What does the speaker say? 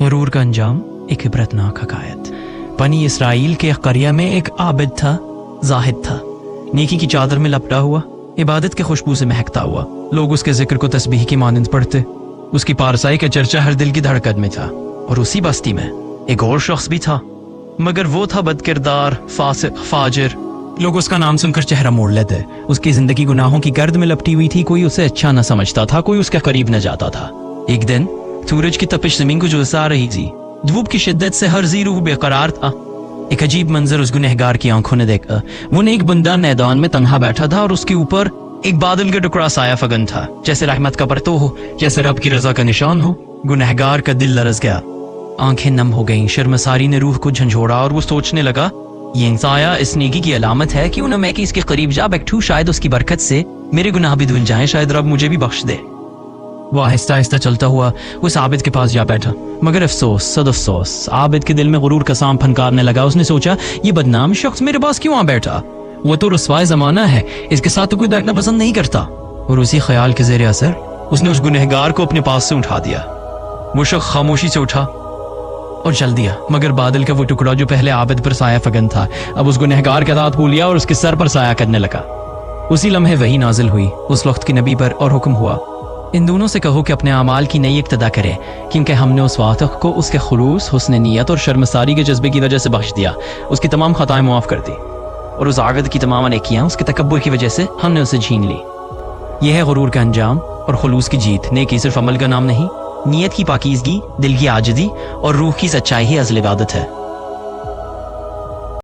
गुरूर का अंजाम एक इबरतनाक हकायत। बनी इसराइल के करिया में एक आबिद था, जाहिद था, नेकी की चादर में लपटा हुआ, इबादत के खुशबू से महकता हुआ। लोग उसके जिक्र को तस्बीह की मानंद पढ़ते। उसकी पारसाई का चर्चा हर दिल की धड़कन में था। और उसी बस्ती में एक और शख्स भी था, मगर वो था बदकिरदार, फासिक, फाजिर। लोग उसका नाम सुनकर चेहरा मोड़ लेते। उसकी जिंदगी गुनाहों की गर्द में लपटी हुई थी। कोई उसे अच्छा न समझता था, कोई उसके करीब न जाता था। एक दिन सूरज की तपिश जमीन को झुलसा रही थी। धूप की शिद्दत से हर जी रूह बेकरार था। एक अजीब मंजर उस गुनहगार की आंखों ने देखा। वो नेक बंदा मैदान में तन्हा बैठा था और उसके ऊपर एक बादल का टुकड़ा साया फगन था, जैसे रहमत का परतो हो, जैसे रब की रजा का निशान हो। गुनहगार का दिल लरस गया, आंखें नम हो गईं। शर्मसारी ने रूह को झंझोड़ा और वो सोचने लगा, ये साया इस नेकी की अलामत है। क्यों ना मैं कि इसके करीब जा बैठूं, शायद उसकी बरकत से मेरे गुनाह भी धुल जाएं, शायद रब मुझे भी बख्श दे। वो आहिस्ता आहिस्ता चलता हुआ उस आबिद के पास जा बैठा। मगर अफसोस, सद अफसोस, आबिद के दिल में गुरूर का सांप फनकारने लगा। उसने सोचा, ये बदनाम शख्स मेरे पास क्यों आ बैठा? वो तो रुस्वाए जमाना है, इसके साथ तो कोई बैठना पसंद नहीं करता। और उसी ख्याल के जेर असर उसने उस गुनहगार को अपने पास से उठा दिया। वो शख्स खामोशी से उठा और चल दिया। मगर बादल का वो टुकड़ा जो पहले आबिद पर साया फगन था, अब उस गुनहगार के साथ हो लिया और उसके सर पर साया करने लगा। उसी लम्हे वही नाजिल हुई उस वक्त की नबी पर और हुक्म हुआ, इन दोनों से कहो कि अपने अमाल की नई इब्तिदा करें, क्योंकि हमने उस वातक को उसके खुलूस, हुस्न नीयत और शर्मसारी के जज्बे की वजह से बख्श दिया। उसकी तमाम खताएं मुआफ कर दी और उस आबिद की तमाम नेकियां उसके तकब्बुर की वजह से हमने उसे छीन ली। यह है गुरूर का अंजाम और खुलूस की जीत। नेकी सिर्फ अमल का नाम नहीं, नीयत की पाकीज़गी, दिल की आजिज़ी और रूह की सच्चाई ही असल इबादत है।